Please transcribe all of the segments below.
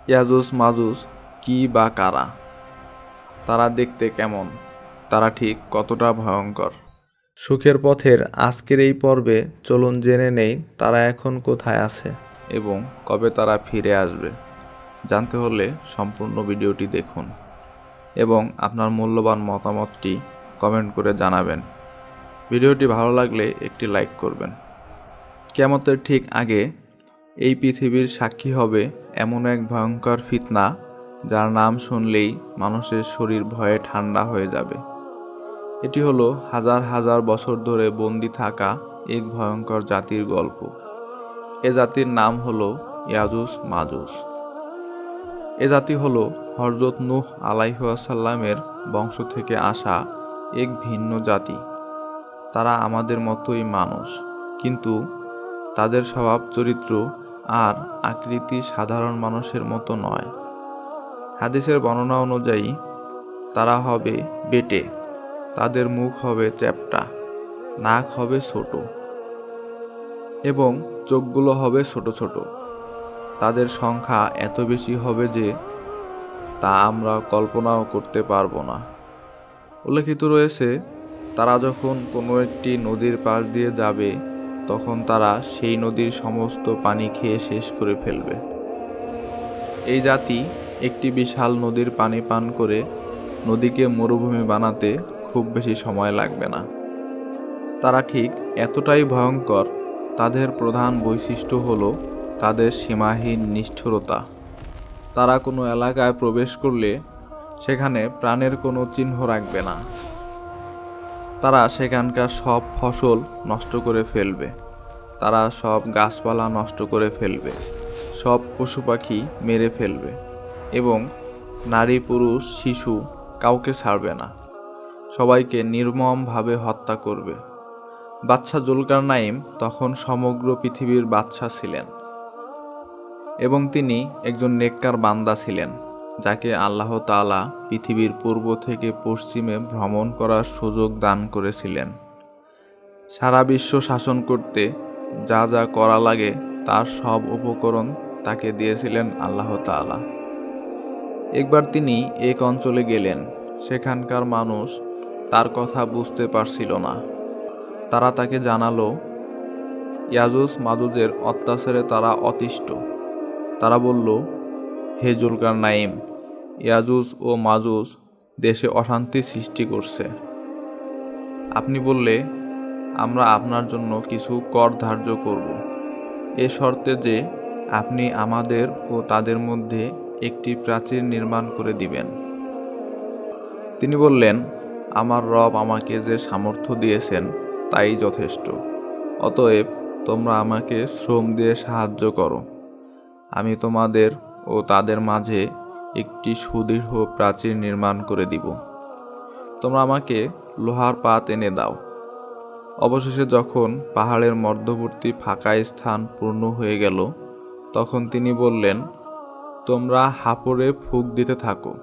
ইয়াজুজ মাজুজ কি বা কারা? তারা দেখতে কেমন? তারা ঠিক কতটা ভয়ঙ্কর? সুখের পথের আজকের এই পর্বে চলুন জেনে নেই তারা এখন কোথায় আছে এবং কবে তারা ফিরে আসবে। জানতে হলে সম্পূর্ণ ভিডিওটি দেখুন এবং আপনার মূল্যবান মতামতটি কমেন্ট করে জানাবেন। ভিডিওটি ভালো লাগলে একটি লাইক করবেন। কিয়ামতের ঠিক আগে এই পৃথিবীর সাক্ষী হবে এমন এক ভয়ঙ্কর ফিতনা, যার নাম শুনলেই মানুষের শরীর ভয়ে ঠান্ডা হয়ে যাবে। এটি হলো হাজার হাজার বছর ধরে বন্দি থাকা এক ভয়ঙ্কর জাতির গল্প। এ জাতির নাম হলো ইয়াজুজ মাজুজ। এ জাতি হলো হযরত নূহ আলাইহিসসালামের বংশ থেকে আসা এক ভিন্ন জাতি। তারা আমাদের মতোই মানুষ, কিন্তু তাদের স্বভাব চরিত্র আর আকৃতি সাধারণ মানুষের মতো নয়। হাদিসের বর্ণনা অনুযায়ী তারা হবে বেঁটে, তাদের মুখ হবে চ্যাপ্টা, নাক হবে ছোট এবং চোখগুলো হবে ছোট ছোট। তাদের সংখ্যা এত বেশি হবে যে তা আমরা কল্পনাও করতে পারবো না। উল্লেখিত রয়েছে, তারা যখন কোনো একটি নদীর পাশ দিয়ে যাবে তখন তারা সেই নদীর সমস্ত পানি খেয়ে শেষ করে ফেলবে। এই জাতি একটি বিশাল নদীর পানি পান করে নদীকে মরুভূমি বানাতে খুব বেশি সময় লাগবে না। তারা ঠিক এতটাই ভয়ঙ্কর, তাদের প্রধান বৈশিষ্ট্য হলো তাদের সীমাহীন নিষ্ঠুরতা। তারা কোনো এলাকায় প্রবেশ করলে সেখানে প্রাণের কোনো চিহ্ন রাখবে না। তারা সেখানকার সব ফসল নষ্ট করে ফেলবে, তারা সব গাছপালা নষ্ট করে ফেলবে, সব পশু পাখি মেরে ফেলবে এবং নারী পুরুষ শিশু কাউকে ছাড়বে না, সবাইকে নির্মমভাবে হত্যা করবে। বাদশাহ জুলকারনাইন তখন সমগ্র পৃথিবীর বাদশাহ ছিলেন এবং তিনি একজন নেককার বান্দা ছিলেন, যাকে আল্লাহ তাআলা পৃথিবীর পূর্ব থেকে পশ্চিমে ভ্রমণ করার সুযোগ দান করেছিলেন। সারা বিশ্ব শাসন করতে যা যা করা লাগে তার সব উপকরণ তাকে দিয়েছিলেন আল্লাহ তাআলা। একবার তিনি এক অঞ্চলে গেলেন, সেখানকার মানুষ তার কথা বুঝতে পারছিল না। তারা তাকে জানালো, ইয়াজুজ মাজুজের অত্যাচারে তারা অতিষ্ঠ। তারা বলল, হে জুলকারনাইন, ইয়াজুজ ও মাজুজ দেশে অশান্তি সৃষ্টি করছে। আপনি বললে আমরা আপনার জন্য কিছু কর ধার্য করব, এ শর্তে যে আপনি আমাদের ও তাদের মধ্যে একটি প্রাচীর নির্মাণ করে দিবেন। তিনি বললেন, আমার রব আমাকে যে সামর্থ্য দিয়েছেন তাই যথেষ্ট। অতএব তোমরা আমাকে শ্রম দিয়ে সাহায্য করো, আমি তোমাদের ও তাদের মাঝে একটি সুদৃঢ় প্রাচীর নির্মাণ করে দিব। তোমরা আমাকে লোহার পাত এনে দাও। অবশেষে যখন পাহাড়ের মধ্যবর্তী ফাঁকা স্থান পূর্ণ হয়ে গেল, তখন তিনি বললেন, তোমরা হাপড়ে ফুঁক দিতে থাকো।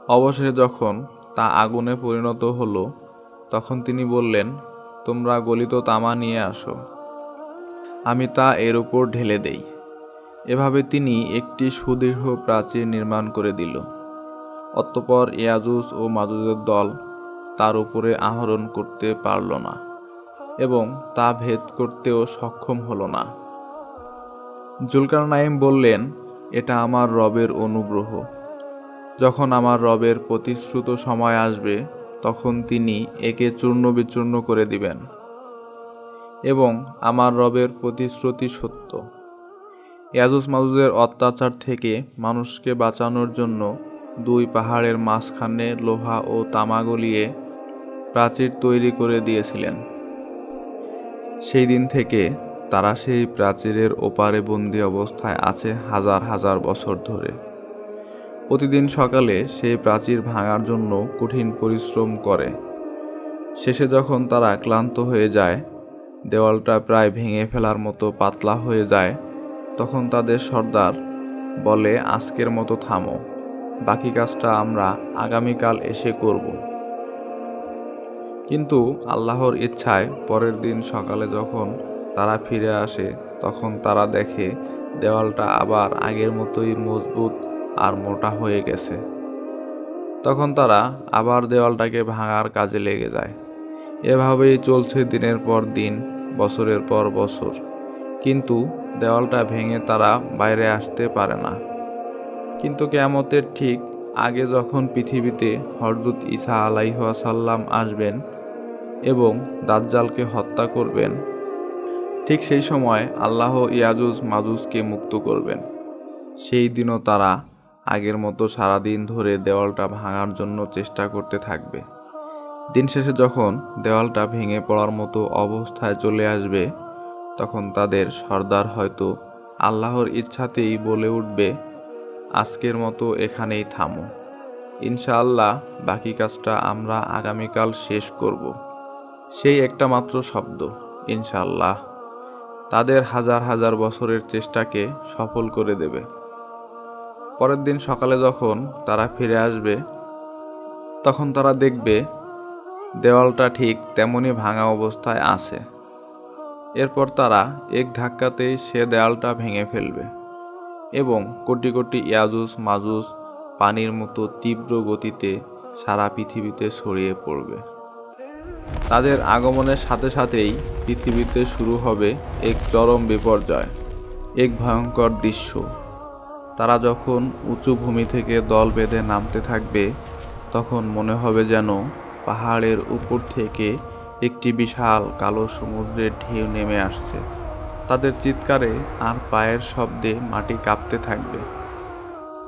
অবশেষে যখন তা আগুনে পরিণত হলো, তখন তিনি বললেন, তোমরা গলিত তামা নিয়ে আসো, আমি তা এর উপর ঢেলে দেই। এভাবে তিনি একটি সুদৃঢ় প্রাচীর নির্মাণ করে দিল। অতঃপর ইয়াজুজ ও মাজুজের দল তার উপরে আরোহণ করতে পারল না এবং তা ভেদ করতেও সক্ষম হলো না। জুলকারনাইন বললেন, এটা আমার রবের অনুগ্রহ। যখন আমার রবের প্রতিশ্রুত সময় আসবে তখন তিনি একে চূর্ণ বিচূর্ণ করে দিবেন এবং আমার রবের প্রতিশ্রুতি সত্য। ইয়াজুজ মাজুজের অত্যাচার থেকে মানুষকে বাঁচানোর জন্য দুই পাহাড়ের মাঝখানে লোহা ও তামা গলিয়ে প্রাচীর তৈরি করে দিয়েছিলেন। সেই দিন থেকে তারা সেই প্রাচীরের ওপারে বন্দী অবস্থায় আছে হাজার হাজার বছর ধরে। প্রতিদিন সকালে সেই প্রাচীর ভাঙার জন্য কঠিন পরিশ্রম করে। শেষে যখন তারা ক্লান্ত হয়ে যায়, দেওয়ালটা প্রায় ভেঙে ফেলার মতো পাতলা হয়ে যায়, তখন তাদের সর্দার বলে, আজকের মতো থামো, বাকি কাজটা আমরা আগামীকাল এসে করব। কিন্তু আল্লাহর ইচ্ছায় পরের দিন সকালে যখন তারা ফিরে আসে তখন তারা দেখে দেওয়ালটা আবার আগের মতোই মজবুত আর মোটা হয়ে গেছে। তখন তারা আবার দেওয়ালটাকে ভাঙার কাজে লেগে যায়। এভাবেই চলছে দিনের পর দিন, বছরের পর বছর, কিন্তু দেওয়ালটা ভেঙে তারা বাইরে আসতে পারে না। কিন্তু কিয়ামতের ঠিক আগে যখন পৃথিবীতে হযরত ঈসা আলাইহিসসালাম আসবেন এবং দাজ্জালকে হত্যা করবেন, ঠিক সেই সময় আল্লাহ ইয়াজুজ মাজুজকে মুক্ত করবেন। সেই দিনও তারা আগের মতো সারাদিন ধরে দেওয়ালটা ভাঙার জন্য চেষ্টা করতে থাকবে। দিন শেষে যখন দেওয়ালটা ভেঙে পড়ার মতো অবস্থায় চলে আসবে, তখন তাদের সর্দার হয়তো আল্লাহর ইচ্ছাতেই বলে উঠবে, আজকের মতো এখানেই থামো, ইনশাআল্লাহ বাকি কাজটা আমরা আগামীকাল শেষ করব। সেই একটা মাত্র শব্দ, ইনশাআল্লাহ, তাদের হাজার হাজার বছরের চেষ্টাকে সফল করে দেবে। পরের দিন সকালে যখন তারা ফিরে আসবে, তখন তারা দেখবে দেওয়ালটা ঠিক তেমনই ভাঙা অবস্থায় আছে। এরপর তারা এক ধাক্কাতেই সে দেওয়ালটা ভেঙে ফেলবে এবং কোটি কোটি ইয়াজুজ মাজুজ পানির মতো তীব্র গতিতে সারা পৃথিবীতে ছড়িয়ে পড়বে। তাদের আগমনের সাথে সাথেই পৃথিবীতে শুরু হবে এক চরম বিপর্যয়, এক ভয়ঙ্কর দৃশ্য। তারা যখন উঁচু ভূমি থেকে দল বেঁধে নামতে থাকবে, তখন মনে হবে যেন পাহাড়ের উপর থেকে একটি বিশাল কালো সমুদ্রের ঢেউ নেমে আসছে। তাদের চিৎকারে আর পায়ের শব্দে মাটি কাঁপতে থাকবে।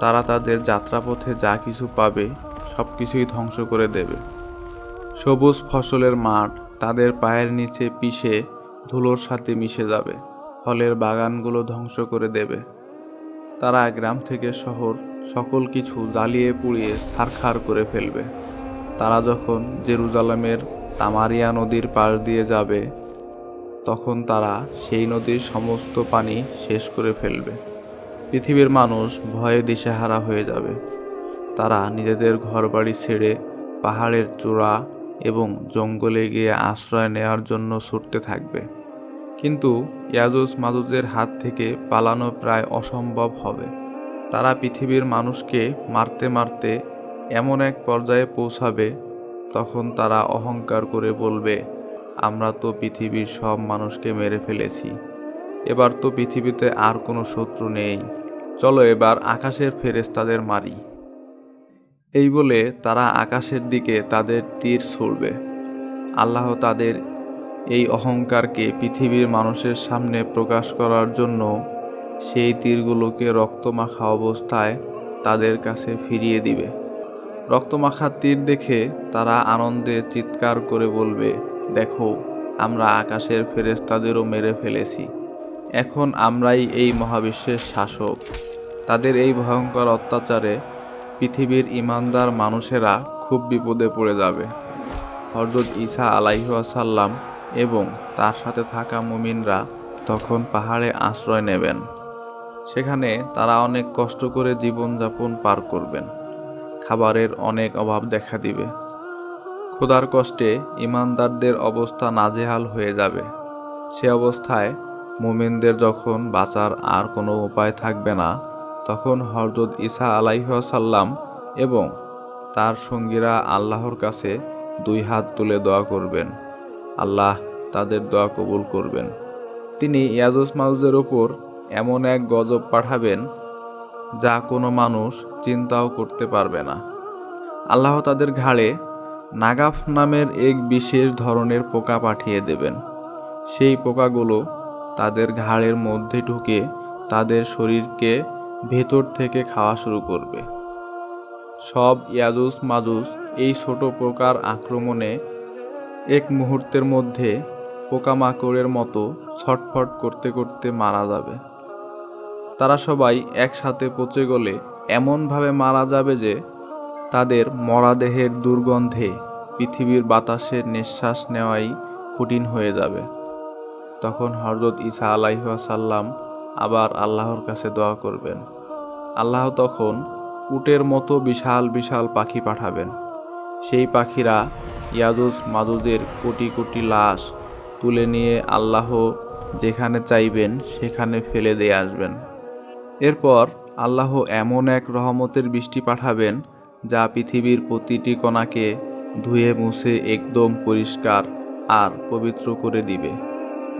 তারা তাদের যাত্রাপথে যা কিছু পাবে সব কিছুই ধ্বংস করে দেবে। সবুজ ফসলের মাঠ তাদের পায়ের নিচে পিষে ধুলোর সাথে মিশে যাবে। ফলের বাগানগুলো ধ্বংস করে দেবে। তারা গ্রাম থেকে শহর সকল কিছু জ্বালিয়ে পুড়িয়ে ছারখার করে ফেলবে। তারা যখন জেরুজালেমের তামারিয়া নদীর পাশ দিয়ে যাবে, তখন তারা সেই নদীর সমস্ত পানি শেষ করে ফেলবে। পৃথিবীর মানুষ ভয়ে দিশেহারা হয়ে যাবে। তারা নিজেদের ঘরবাড়ি ছেড়ে পাহাড়ের চূড়া এবং জঙ্গলে গিয়ে আশ্রয় নেওয়ার জন্য ছুটতে থাকবে। কিন্তু ইয়াজুজ মাজুজের হাত থেকে পালানো প্রায় অসম্ভব হবে। তারা পৃথিবীর মানুষকে মারতে মারতে এমন এক পর্যায়ে পৌঁছাবে, তখন তারা অহংকার করে বলবে, আমরা তো পৃথিবীর সব মানুষকে মেরে ফেলেছি, এবার তো পৃথিবীতে আর কোনো শত্রু নেই, চলো এবার আকাশের ফেরেশতাদের মারি। এই বলে তারা আকাশের দিকে তাদের তীর ছুড়বে। আল্লাহ তাদের এই অহংকারকে পৃথিবীর মানুষের সামনে প্রকাশ করার জন্য সেই তীরগুলোকে রক্তমাখা অবস্থায় তাদের কাছে ফিরিয়ে দিবে। রক্তমাখা তীর দেখে তারা আনন্দে চিৎকার করে বলবে, দেখো, আমরা আকাশের ফেরেশতাদেরও মেরে ফেলেছি, এখন আমরাই এই মহাবিশ্বের শাসক। তাদের এই ভয়ঙ্কর অত্যাচারে পৃথিবীর ঈমানদার মানুষেরা খুব বিপদে পড়ে যাবে। হযরত ঈসা আলাইহিসসালাম এবং তার সাথে থাকা মুমিনরা তখন পাহাড়ে আশ্রয় নেবেন। সেখানে তারা অনেক কষ্ট করে জীবনযাপন পার করবেন। খাবারের অনেক অভাব দেখা দিবে। ক্ষুধার কষ্টে ঈমানদারদের অবস্থা নাজেহাল হয়ে যাবে। সে অবস্থায় মুমিনদের যখন বাঁচার আর কোনো উপায় থাকবে না, তখন হযরত ঈসা আলাইহিসসালাম এবং তার সঙ্গীরা আল্লাহর কাছে দুই হাত তুলে দোয়া করবেন। আল্লাহ তাদের দোয়া কবুল করবেন। তিনি ইয়াজুজ মাজুজের ওপর এমন এক গজব পাঠাবেন যা কোনো মানুষ চিন্তাও করতে পারবে না। আল্লাহ তাদের ঘাড়ে নাগাফ নামের এক বিশেষ ধরনের পোকা পাঠিয়ে দেবেন। সেই পোকাগুলো তাদের ঘাড়ের মধ্যে ঢুকে তাদের শরীরকে ভেতর থেকে খাওয়া শুরু করবে। সব ইয়াজুজ মাজুজ এই ছোট পোকার আক্রমণে এক মুহূর্তের মধ্যে পোকামাকড়ের মতো ছটফট করতে করতে মারা যাবে। তারা সবাই একসাথে পচে গলে এমনভাবে মারা যাবে যে তাদের মরাদেহের দুর্গন্ধে পৃথিবীর বাতাসের নিঃশ্বাস নেওয়াই কঠিন হয়ে যাবে। তখন হযরত ঈসা আলাইহিসসালাম আবার আল্লাহর কাছে দোয়া করবেন। আল্লাহ তখন উটের মতো বিশাল বিশাল পাখি পাঠাবেন। সেই পাখিরা ইয়াজুজ মাজুজের কোটি কোটি লাশ তুলে নিয়ে আল্লাহ যেখানে চাইবেন সেখানে ফেলে দিয়ে আসবেন। এরপর আল্লাহ এমন এক রহমতের বৃষ্টি পাঠাবেন যা পৃথিবীর প্রতিটি কণাকে ধুয়ে মুছে একদম পরিষ্কার আর পবিত্র করে দিবে।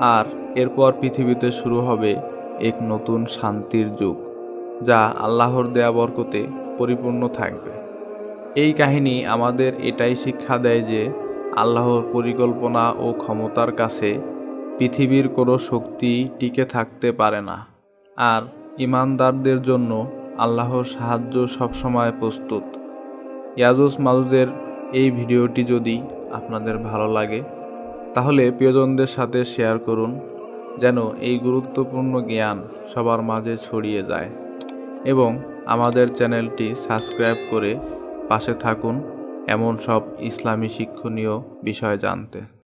আর এরপর পৃথিবীতে শুরু হবে এক নতুন শান্তির যুগ, যা আল্লাহর দেয়া বরকতে পরিপূর্ণ থাকবে। এই কাহিনী আমাদের এটাই শিক্ষা দেয় যে আল্লাহর পরিকল্পনা ও ক্ষমতার কাছে পৃথিবীর কোনো শক্তি টিকে থাকতে পারে না। আর ঈমানদারদের জন্য আল্লাহর সাহায্য সবসময় প্রস্তুত। ইয়াজুজ মাজুজের এই ভিডিওটি যদি আপনাদের ভালো লাগে তাহলে প্রিয়জনদের সাথে শেয়ার করুন, যেন এই গুরুত্বপূর্ণ জ্ঞান সবার মাঝে ছড়িয়ে যায়। এবং আমাদের চ্যানেলটি সাবস্ক্রাইব করে পাশে থাকুন এমন সব ইসলামী শিক্ষণীয় বিষয় জানতে।